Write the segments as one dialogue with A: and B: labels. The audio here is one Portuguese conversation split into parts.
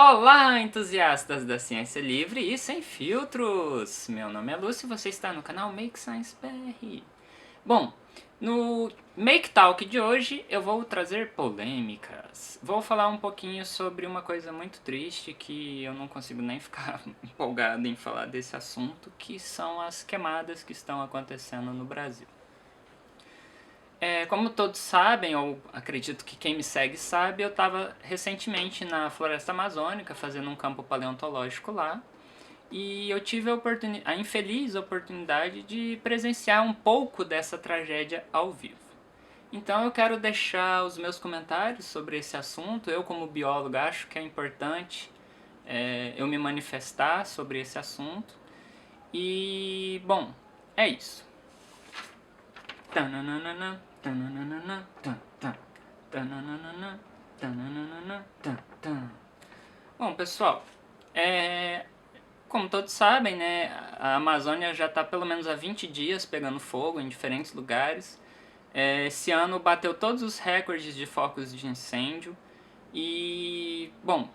A: Olá, entusiastas da ciência livre e sem filtros! Meu nome é Lúcio e você está no canal Make Science BR. Bom, no Make Talk de hoje eu vou trazer polêmicas. Vou falar um pouquinho sobre uma coisa muito triste que eu não consigo nem ficar empolgado em falar desse assunto, que são as queimadas que estão acontecendo no Brasil. Como todos sabem, ou acredito que quem me segue sabe, eu estava recentemente na Floresta Amazônica fazendo um campo paleontológico lá e eu tive a infeliz oportunidade de presenciar um pouco dessa tragédia ao vivo. Então eu quero deixar os meus comentários sobre esse assunto. Eu, como biólogo, acho que é importante eu me manifestar sobre esse assunto. E, bom, é isso. Bom, pessoal, como todos sabem, né, a Amazônia já está pelo menos há 20 dias pegando fogo em diferentes lugares. Esse ano bateu todos os recordes de focos de incêndio. E, bom,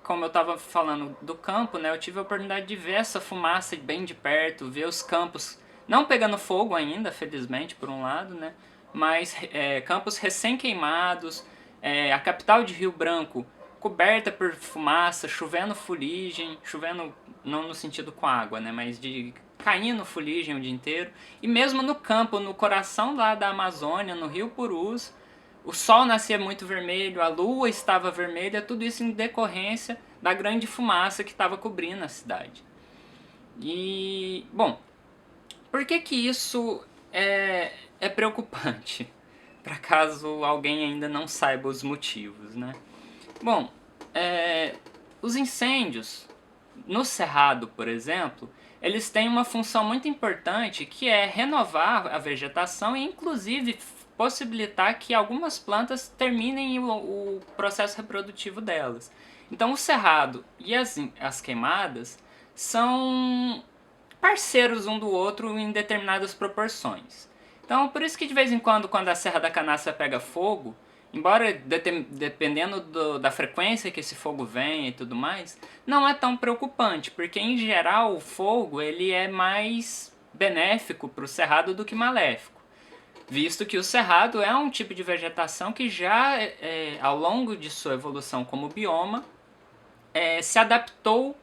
A: como eu estava falando do campo, né, eu tive a oportunidade de ver essa fumaça bem de perto, ver os campos não pegando fogo ainda, felizmente, por um lado, né, mas campos recém-queimados, a capital de Rio Branco coberta por fumaça, chovendo fuligem, chovendo não no sentido com água, né, mas de caindo fuligem o dia inteiro, e mesmo no campo, no coração lá da Amazônia, no Rio Purus, o sol nascia muito vermelho, a lua estava vermelha, tudo isso em decorrência da grande fumaça que estava cobrindo a cidade. E, bom, por que que isso é preocupante? Para caso alguém ainda não saiba os motivos, né? Bom, os incêndios no Cerrado, por exemplo, eles têm uma função muito importante que é renovar a vegetação e inclusive possibilitar que algumas plantas terminem o processo reprodutivo delas. Então o cerrado e as queimadas são parceiros um do outro em determinadas proporções. Então por isso que de vez em quando a Serra da Canastra pega fogo, embora dependendo da frequência que esse fogo vem e tudo mais, não é tão preocupante, porque em geral o fogo ele é mais benéfico para o cerrado do que maléfico, visto que o cerrado é um tipo de vegetação que já ao longo de sua evolução como bioma se adaptou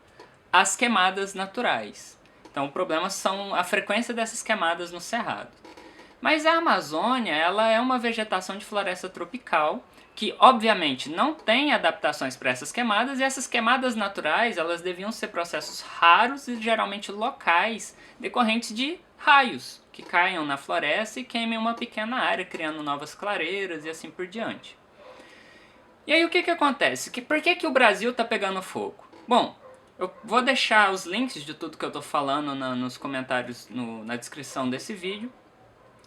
A: às queimadas naturais. Então o problema são a frequência dessas queimadas no cerrado. Mas a Amazônia, ela é uma vegetação de floresta tropical que, obviamente, não tem adaptações para essas queimadas, e essas queimadas naturais, elas deviam ser processos raros e geralmente locais, decorrentes de raios que caiam na floresta e queimem uma pequena área, criando novas clareiras e assim por diante. E aí o que acontece? Por que o Brasil está pegando fogo? Bom, eu vou deixar os links de tudo que eu estou falando nos comentários, na descrição desse vídeo.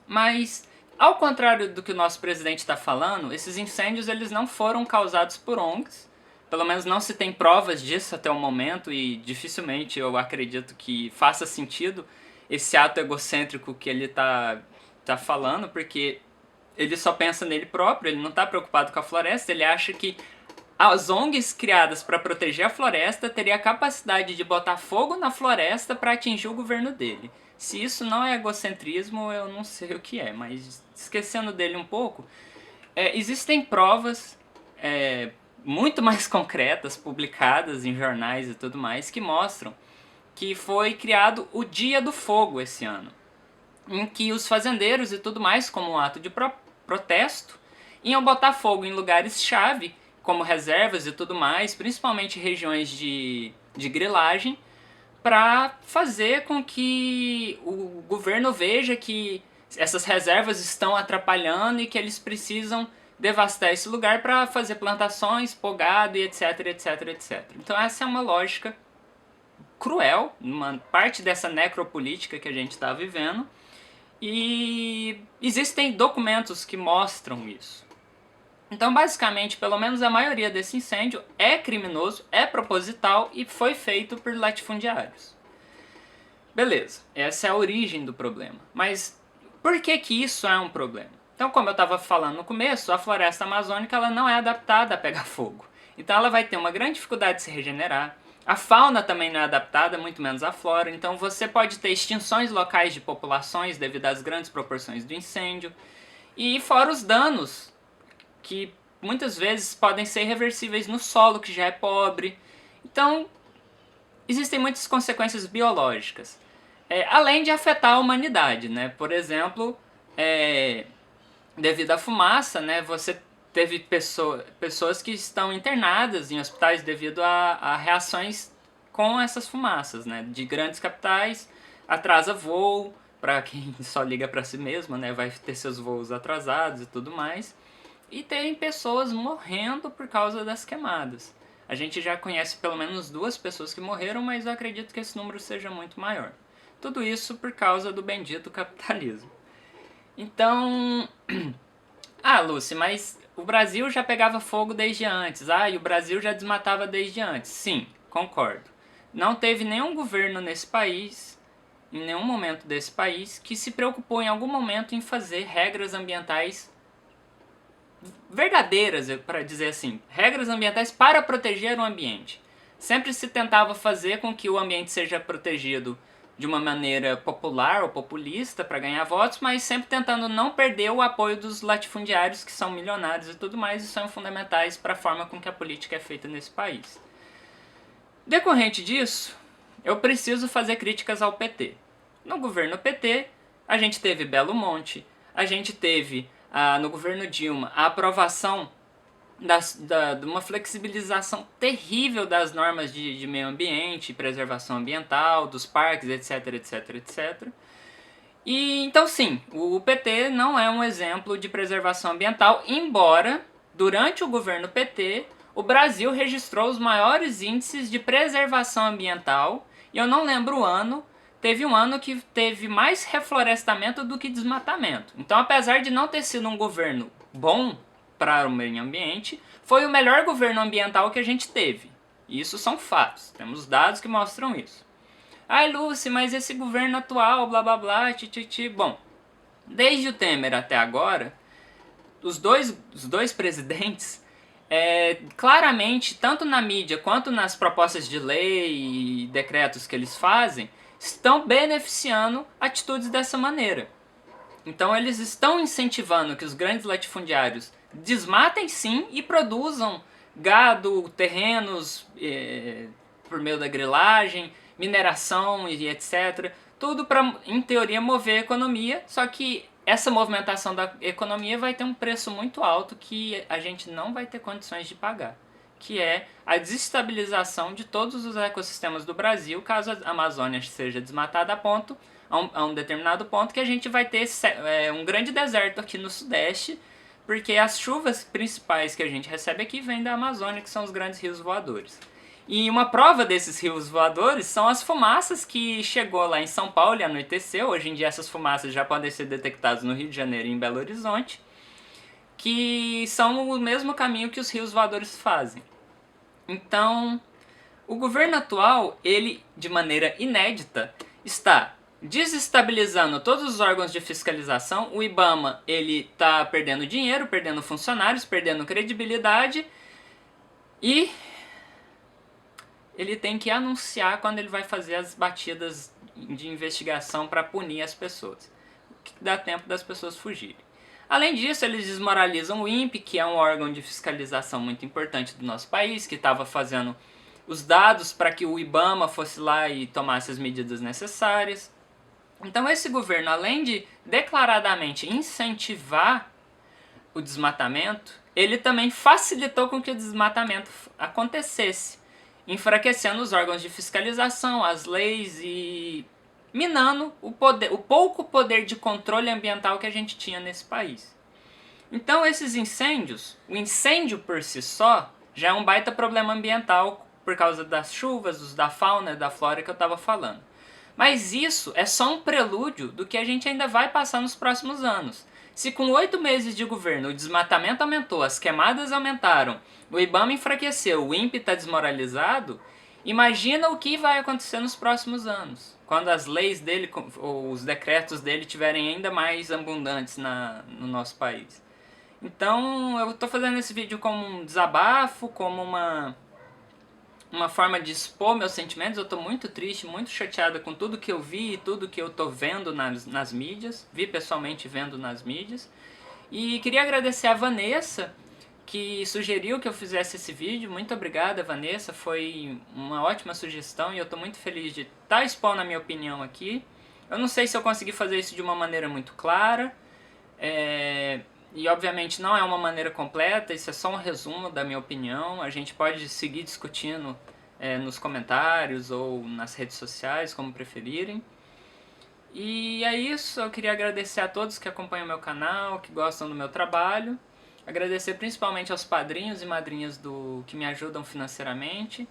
A: Mas, ao contrário do que o nosso presidente está falando, esses incêndios eles não foram causados por ONGs. Pelo menos não se tem provas disso até o momento e dificilmente eu acredito que faça sentido esse ato egocêntrico que ele tá falando, porque ele só pensa nele próprio, ele não está preocupado com a floresta, ele acha que as ONGs criadas para proteger a floresta teriam a capacidade de botar fogo na floresta para atingir o governo dele. Se isso não é egocentrismo, eu não sei o que é, mas esquecendo dele um pouco, existem provas muito mais concretas, publicadas em jornais e tudo mais, que mostram que foi criado o Dia do Fogo esse ano, em que os fazendeiros e tudo mais, como um ato de protesto, iam botar fogo em lugares-chave, como reservas e tudo mais, principalmente regiões de grilagem, para fazer com que o governo veja que essas reservas estão atrapalhando e que eles precisam devastar esse lugar para fazer plantações, pogado e etc, etc, etc. Então essa é uma lógica cruel, uma parte dessa necropolítica que a gente está vivendo, e existem documentos que mostram isso. Então, basicamente, pelo menos a maioria desse incêndio é criminoso, é proposital e foi feito por latifundiários. Beleza, essa é a origem do problema. Mas por que que isso é um problema? Então, como eu estava falando no começo, a floresta amazônica ela não é adaptada a pegar fogo. Então ela vai ter uma grande dificuldade de se regenerar. A fauna também não é adaptada, muito menos a flora. Então você pode ter extinções locais de populações devido às grandes proporções do incêndio. E fora os danos, que muitas vezes podem ser irreversíveis no solo, que já é pobre. Então, existem muitas consequências biológicas. Além de afetar a humanidade, né? Por exemplo, devido à fumaça, né? Você teve pessoas que estão internadas em hospitais devido a reações com essas fumaças, né? De grandes capitais, atrasa voo, para quem só liga para si mesmo, né? Vai ter seus voos atrasados e tudo mais. E tem pessoas morrendo por causa das queimadas. A gente já conhece pelo menos 2 pessoas que morreram, mas eu acredito que esse número seja muito maior. Tudo isso por causa do bendito capitalismo. Então, Lucy, mas o Brasil já pegava fogo desde antes. E o Brasil já desmatava desde antes. Sim, concordo. Não teve nenhum governo nesse país, em nenhum momento desse país, que se preocupou em algum momento em fazer regras ambientais verdadeiras, para dizer assim, regras ambientais para proteger o ambiente. Sempre se tentava fazer com que o ambiente seja protegido de uma maneira popular ou populista para ganhar votos, mas sempre tentando não perder o apoio dos latifundiários, que são milionários e tudo mais, e são fundamentais para a forma com que a política é feita nesse país. Decorrente disso, eu preciso fazer críticas ao PT. No governo PT, a gente teve Belo Monte, a gente teve no governo Dilma a aprovação de uma flexibilização terrível das normas de meio ambiente, preservação ambiental, dos parques, etc, etc, etc. E então sim, o PT não é um exemplo de preservação ambiental, embora durante o governo PT o Brasil registrou os maiores índices de preservação ambiental, e eu não lembro o ano. Teve um ano que teve mais reflorestamento do que desmatamento. Então, apesar de não ter sido um governo bom para o meio ambiente, foi o melhor governo ambiental que a gente teve. E isso são fatos. Temos dados que mostram isso. Lucy, mas esse governo atual, blá blá blá, tititi. Bom, desde o Temer até agora, os dois presidentes, claramente, tanto na mídia quanto nas propostas de lei e decretos que eles fazem, estão beneficiando atitudes dessa maneira. Então eles estão incentivando que os grandes latifundiários desmatem sim e produzam gado, terrenos por meio da grilagem, mineração e etc. Tudo para, em teoria, mover a economia, só que essa movimentação da economia vai ter um preço muito alto que a gente não vai ter condições de pagar, que é a desestabilização de todos os ecossistemas do Brasil, caso a Amazônia seja desmatada a um determinado ponto, que a gente vai ter um grande deserto aqui no Sudeste, porque as chuvas principais que a gente recebe aqui vêm da Amazônia, que são os grandes rios voadores. E uma prova desses rios voadores são as fumaças que chegou lá em São Paulo e anoiteceu. Hoje em dia essas fumaças já podem ser detectadas no Rio de Janeiro e em Belo Horizonte, que são o mesmo caminho que os rios voadores fazem. Então, o governo atual, ele, de maneira inédita, está desestabilizando todos os órgãos de fiscalização. O IBAMA, ele está perdendo dinheiro, perdendo funcionários, perdendo credibilidade, e ele tem que anunciar quando ele vai fazer as batidas de investigação para punir as pessoas, que dá tempo das pessoas fugirem. Além disso, eles desmoralizam o INPE, que é um órgão de fiscalização muito importante do nosso país, que estava fazendo os dados para que o IBAMA fosse lá e tomasse as medidas necessárias. Então esse governo, além de declaradamente incentivar o desmatamento, ele também facilitou com que o desmatamento acontecesse, enfraquecendo os órgãos de fiscalização, as leis e minando o pouco poder de controle ambiental que a gente tinha nesse país. Então esses incêndios, o incêndio por si só, já é um baita problema ambiental por causa das chuvas, da fauna e da flora que eu estava falando. Mas isso é só um prelúdio do que a gente ainda vai passar nos próximos anos. Se com 8 meses de governo o desmatamento aumentou, as queimadas aumentaram, o IBAMA enfraqueceu, o INPE está desmoralizado, imagina o que vai acontecer nos próximos anos, quando as leis dele, ou os decretos dele estiverem ainda mais abundantes no nosso país. Então eu tô fazendo esse vídeo como um desabafo, como uma forma de expor meus sentimentos. Eu tô muito triste, muito chateada com tudo que eu vi e tudo que eu tô vendo nas mídias, vi pessoalmente vendo nas mídias. E queria agradecer a Vanessa, que sugeriu que eu fizesse esse vídeo. Muito obrigada, Vanessa, foi uma ótima sugestão e eu tô muito feliz de estar expondo a minha opinião aqui. Eu não sei se eu consegui fazer isso de uma maneira muito clara, e obviamente não é uma maneira completa, isso é só um resumo da minha opinião. A gente pode seguir discutindo nos comentários ou nas redes sociais, como preferirem. E é isso, eu queria agradecer a todos que acompanham o meu canal, que gostam do meu trabalho. Agradecer principalmente aos padrinhos e madrinhas que me ajudam financeiramente.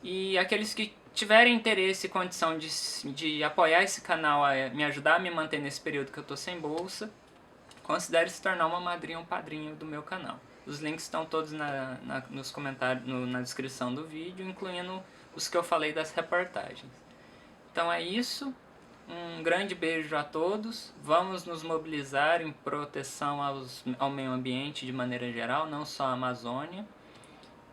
A: E aqueles que tiverem interesse e condição de apoiar esse canal, me ajudar a me manter nesse período que eu tô sem bolsa, considere se tornar uma madrinha ou um padrinho do meu canal. Os links estão todos nos comentários, na descrição do vídeo, incluindo os que eu falei das reportagens. Então é isso. Um grande beijo a todos. Vamos nos mobilizar em proteção ao meio ambiente de maneira geral, não só a Amazônia.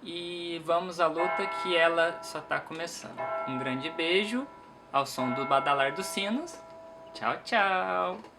A: E vamos à luta, que ela só está começando. Um grande beijo ao som do badalar dos sinos. Tchau, tchau!